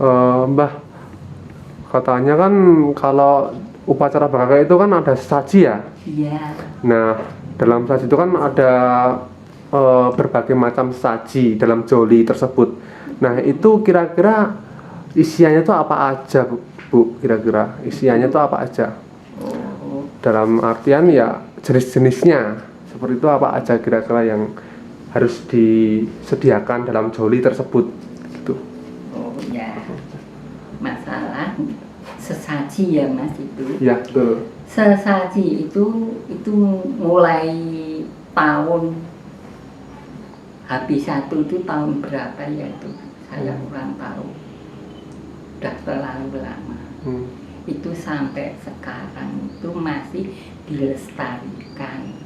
Mbah, katanya kan kalau upacara bakaka itu kan ada sesaji ya. Iya. Nah, dalam sesaji itu kan ada berbagai macam sesaji dalam joli tersebut. Nah, itu kira-kira isiannya itu apa aja, Bu? Kira-kira isiannya itu apa aja? Oh, Dalam artian ya jenis-jenisnya seperti itu apa aja kira-kira yang harus disediakan dalam joli tersebut gitu. oh ya. Masalah sesaji ya Mas itu. Ya, betul. Sesaji itu mulai tahun habis satu itu tahun berapa ya itu saya kurang tahu, udah terlalu lama. Itu sampai sekarang itu masih dilestarikan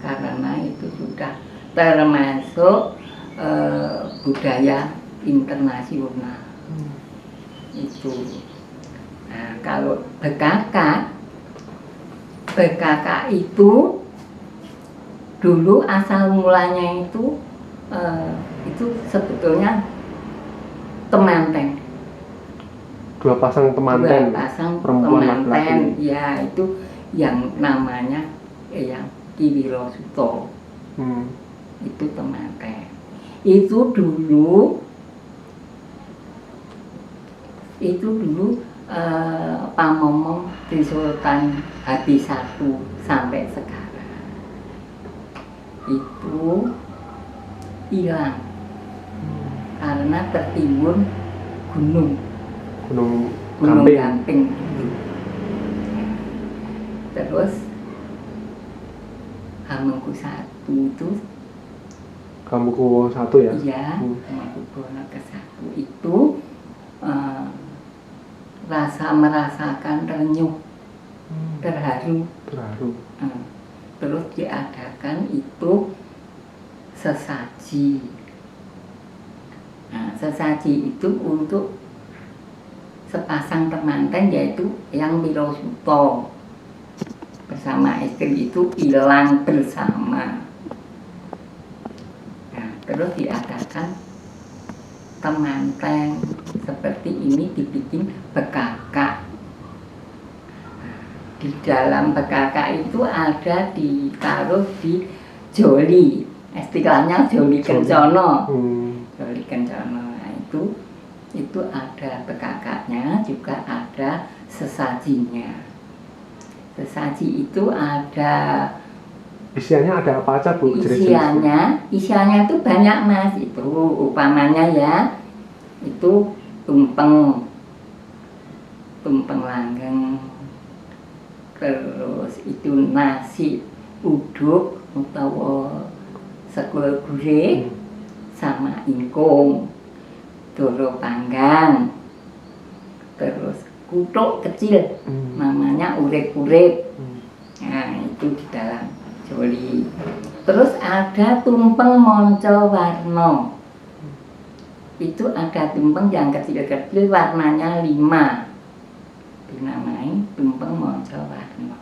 karena itu sudah termasuk budaya internasional itu. Nah, kalau BKK itu dulu asal mulanya itu sebetulnya temanten. Dua pasang temanten. Dua pasang perempuan temanten, laki-laki. ya itu yang namanya yang Ki Wiro Suto. Itu temanten. Itu dulu pamomong di Sultan habis satu sampai sekarang itu hilang karena tertimbun gunung Gamping itu. Terus Hamengkubuwono itu Hamengkubuwono I ya? Iya, Hamengkubuwono I itu merasakan renyuh, terharu. Terus diadakan itu sesaji. Nah, sesaji itu untuk sepasang temanten yaitu yang Wiro Suto bersama istri itu hilang bersama. Nah, terus diadakan temanten seperti ini dibikin bekaka. Di dalam bekaka itu ada ditaruh di joli, istilahnya joli kencono. Joli kencono. Nah, itu ada bekakanya, juga ada sesajinya. Sesaji itu ada isiannya ada apa aja, Bu? Isiannya itu banyak Mas. Itu upamanya ya, itu tumpeng langgeng, terus itu nasi uduk utawa sekul gurih sama ingkung, doro panggang, terus kutuk kecil namanya urip-urip. Nah, itu di dalam joli. Terus ada tumpeng monco warno. Itu ada tumpeng yang kecil-kecil warnanya 5, dinamai tumpeng monco warno.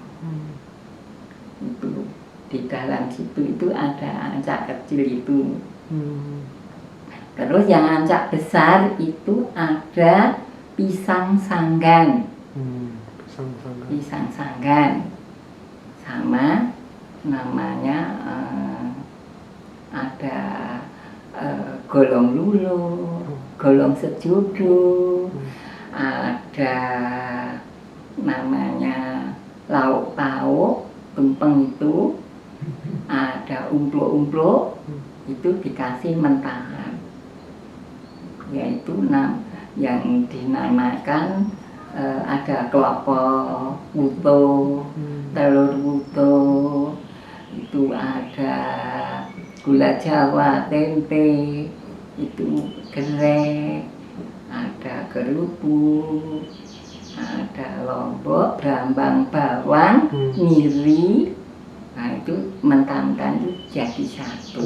Itu di dalam situ itu ada ancak kecil itu. Terus yang ancak besar itu ada pisang sanggan. Pisang sanggan sama namanya ada golong lulu, golong sejudu, ada namanya lauk pauk, tumpeng itu, ada umplo-umplo, itu dikasih mentahan, yaitu yang dinamakan ada kelapa wuto, telur wuto, itu ada gula jawa, tempe, itu gerek, ada kerupuk, ada lombok, brambang bawang, miri. Nah, itu mentah-mentah itu jadi satu.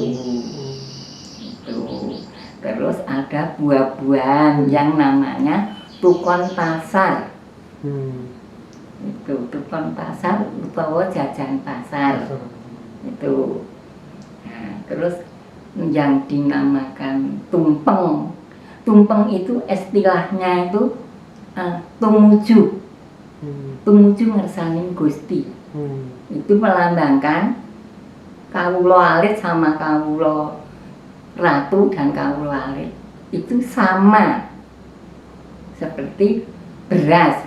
Itu. Terus ada buah-buahan yang namanya tukon pasar. Itu tukon pasar utawa jajan pasar. Itu. Nah, terus yang dinamakan tumpeng tumpeng itu istilahnya itu tumuju. Tumuju ngersaning Gusti. Itu melambangkan kawula alit sama kawula ratu dan kawula alit itu sama seperti beras.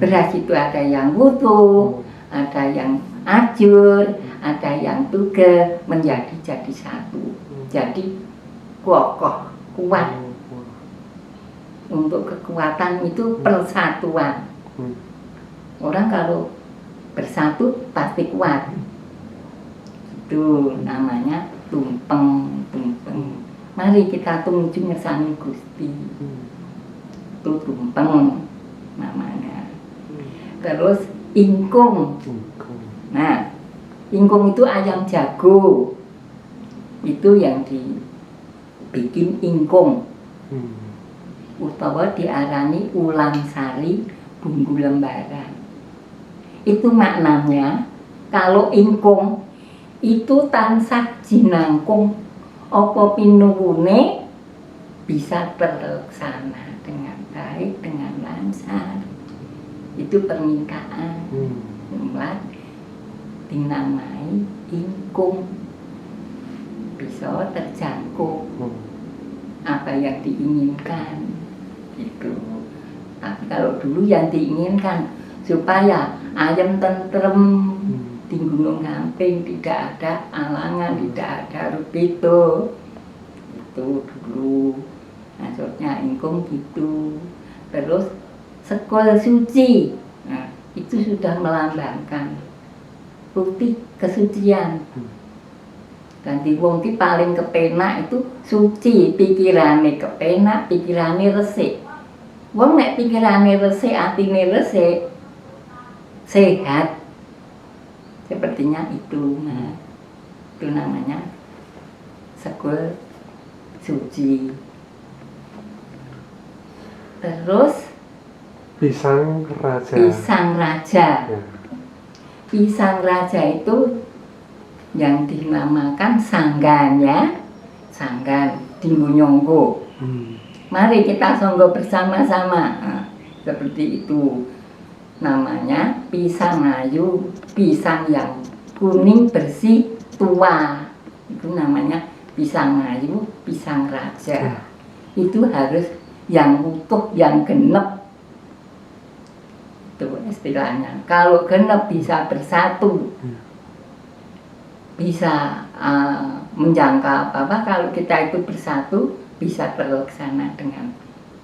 Beras itu ada yang utuh, ada yang ajur, ada yang tuge menjadi satu. Jadi kokoh, kuat. Untuk kekuatan itu persatuan. Orang kalau bersatu pasti kuat. Itu namanya tumpeng. Mari kita tumuju ngersani Gusti. Itu tumpeng namanya. Terus ingkung. Nah, ingkung itu ayam jago. Itu yang dibikin ingkung. Utawa diarani ulam sari bumbu lembaran. Itu maknanya kalau ingkung itu tansah jinangkung apa pinuwune bisa terlaksana dengan baik, dengan lancar. Itu permintaan. Mulai dinamai ingkung, bisa terjangkau apa yang diinginkan gitu. Tapi kalau dulu yang diinginkan supaya ayam tentrem di Gunung Gamping, tidak ada alangan, tidak ada rubito. Itu dulu maksudnya ingkung gitu. Terus sekol suci, nah, itu sudah melambangkan bukti kesucian. Dan di wong ki paling kepenak itu suci, pikirane kepenak, pikirane resik. Wong nek pikirane resik, atine resik, sehat. Sepertinya itu. Nah, itu namanya sekul suci. Terus pisang raja. Ya. Pisang raja itu yang dinamakan sanggan ya. Sanggan dinggo-nyonggo. Mari kita songgo bersama-sama. Nah, seperti itu. Namanya pisang ayu, pisang yang kuning bersih tua. Itu namanya pisang ayu, pisang raja. Itu harus yang utuh, yang genep. Itu istilahnya. Kalau genep bisa bersatu, bisa menjangkau apa-apa. Kalau kita itu bersatu, bisa terlaksana dengan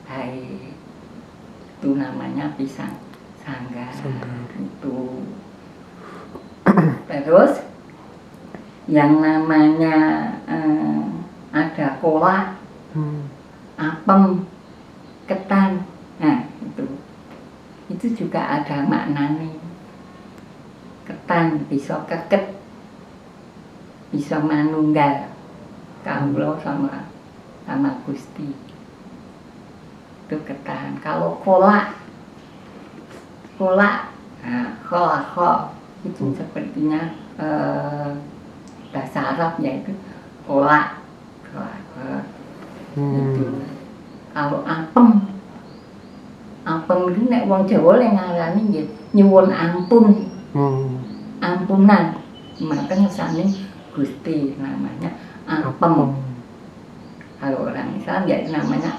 baik. Itu namanya pisang sanggar. Itu. Terus yang namanya ada kolak, apem, ketan. Nah, itu juga ada maknanya. Ketan bisa keket, bisa manunggal kawula sama Gusti. Itu ketan. Kalau kolak, nah, kolak itu sepertinya bahasa Arab yaitu kolak. Itu. Kalau apem itu nek wong Jawa le ngarani nggih nyuwun ampun. Ampunan. Maka ngesane Gusti namanya apem. Kalau orang Islam ya namanya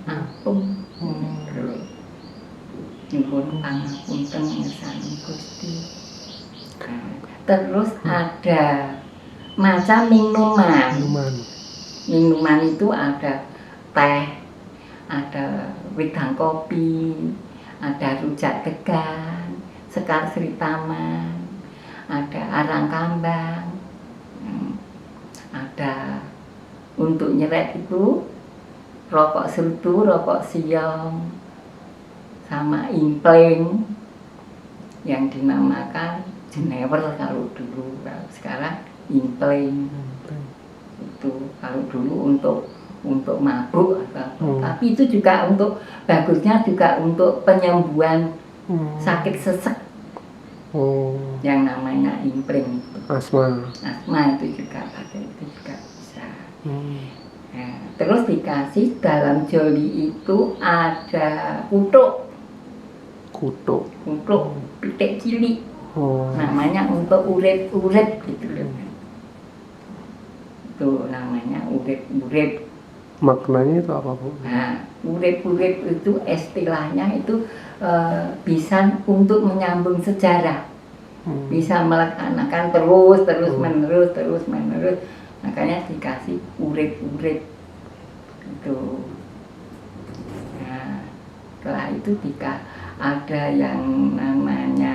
ampun. Nyuwun pangapunten ngesane Gusti. Terus ada macam minuman. Minuman itu ada teh, ada wedang kopi, ada rujak degan, sekar sri taman, ada arang kambang, ada untuk nyeret itu rokok serutu, rokok siong, sama impleng yang dinamakan jenewer kalau dulu. Kalau sekarang impleng. Itu kalau dulu untuk mabuk atau tapi itu juga untuk bagusnya juga untuk penyembuhan sakit sesek. Yang namanya impreng. Asma itu juga pakai, itu juga bisa. Nah, terus dikasih dalam joli itu ada kutuk pitik cilik, namanya untuk urip gitu loh. Itu namanya urip. Maknanya itu apa, Bu? Nah, urip itu istilahnya itu bisa untuk menyambung sejarah, bisa melaksanakan terus menerus, makanya dikasih urip itu. Nah, setelah itu ada yang namanya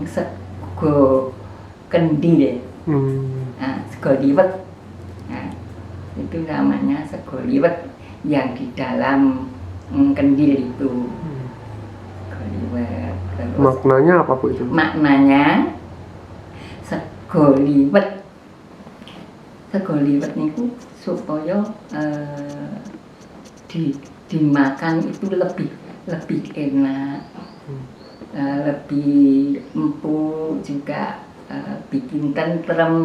sego kendi, sego liwet. Nah, itu namanya sego liwet yang di dalam kendil itu. Sego liwet. Maknanya apa, Bu, itu? Maknanya sego liwet niku supaya dimakan itu lebih enak, lebih empuk juga, bikin tentrem,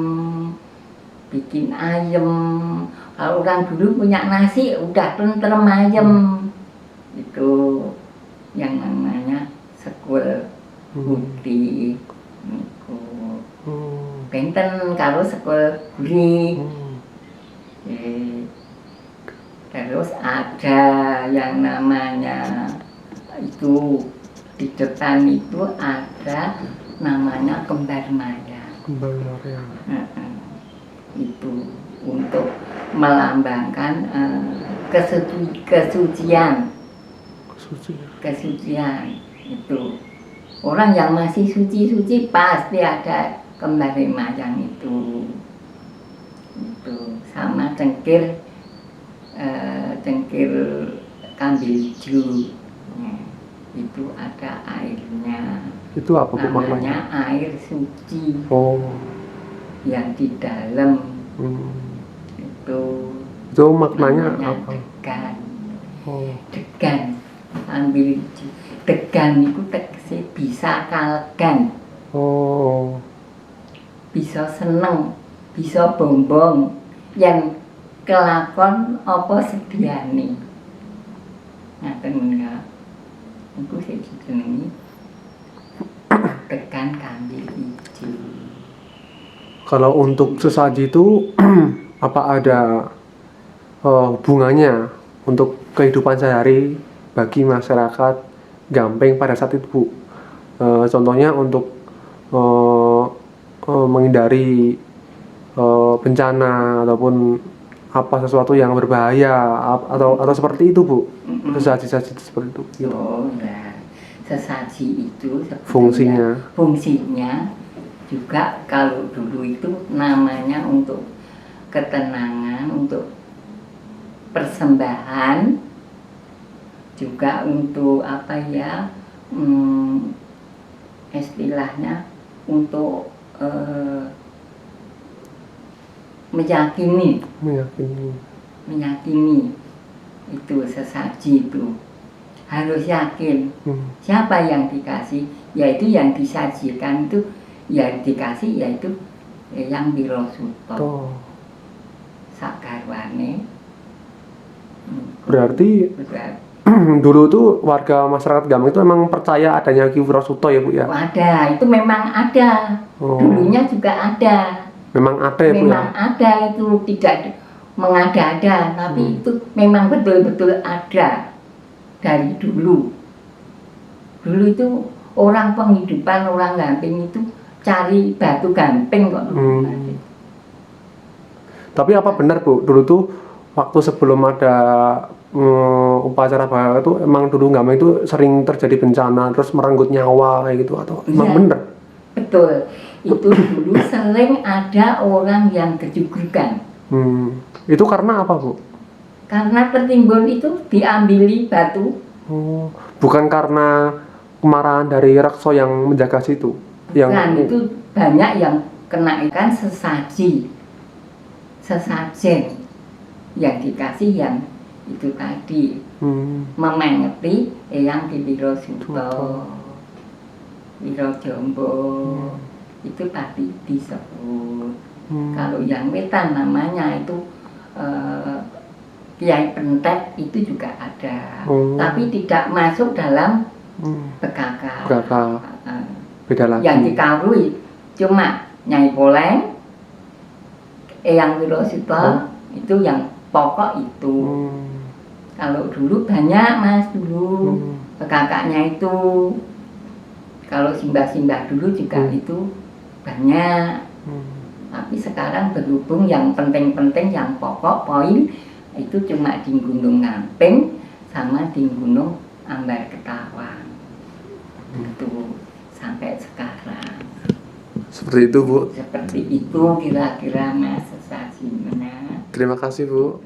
bikin ayem. Kalau orang dulu punya nasi udah tentrem ayem, itu yang namanya sekul putih. Benten kalau sekul gurih. Terus ada yang namanya itu di depan itu ada namanya kembar maya. Itu untuk melambangkan kesucian. Itu orang yang masih suci pasti ada kembar mayang itu sama cengkir kambil hijau. Itu ada airnya. Itu apa, Bu, namanya air suci. Yang di dalam itu maknanya apa? Degan ambil degan itu tegese bisa kalegan, bisa seneng, bisa bombong, yang kelakon apa sediane. Ngaten menika. Iku sing dijenengi degan kambil ijo. Kalau untuk sesaji itu apa ada hubungannya untuk kehidupan sehari bagi masyarakat Gampeng pada saat itu, Bu? Contohnya untuk menghindari bencana ataupun apa sesuatu yang berbahaya atau seperti itu, Bu? Sesaji-sesaji seperti itu gitu. Nah, sesaji itu fungsinya juga kalau dulu itu namanya untuk ketenangan, untuk persembahan, juga untuk apa ya, istilahnya untuk meyakini itu sesaji itu harus yakin. Siapa yang dikasih, yaitu yang disajikan itu, yang dikasih yaitu yang Wirasuta sagarwane. Berarti dulu tuh warga masyarakat Gampeng itu memang percaya adanya Ki Wirasuta ya, Bu, ya? Ada, itu memang ada. Dulunya juga ada. Memang ada ya, Bu, ya? Memang ada, itu tidak mengada-ada, tapi itu memang betul-betul ada dari dulu. Dulu itu orang penghidupan orang Gampeng itu cari batu gamping kok. Tapi apa benar, Bu, dulu tuh waktu sebelum ada upacara bahaya itu emang dulu Gampeng itu sering terjadi bencana terus merenggut nyawa kayak gitu, atau emang bener? Betul, itu dulu sering ada orang yang kejugrukan. Itu karena apa, Bu? Karena tertimbun itu diambili batu. Bukan karena kemarahan dari Rakso yang menjaga situ? Bukan, itu banyak yang kena ikan sesajen yang dikasih yang itu tadi, memengeti yang di Wirasuta, Wirajamba itu tadi disebut. Kalau yang wetan namanya itu Kiai Pentet itu juga ada, Oh. tapi tidak masuk dalam PKK PKK. beda lagi. Yang dikawui cuma Nyai Poleng, Eyang Wirosito, itu yang pokok itu. Kalau dulu banyak Mas dulu PKK-nya itu. Kalau simbah-simbah dulu juga itu banyak. Tapi sekarang berhubung yang penting-penting, yang pokok poin itu cuma di Gunung Ngamping sama di Gunung Ambar Ketawang. Itu sampai sekarang. Seperti itu Bu. Seperti itu kira-kira Mas Sasimena. Terima kasih Bu.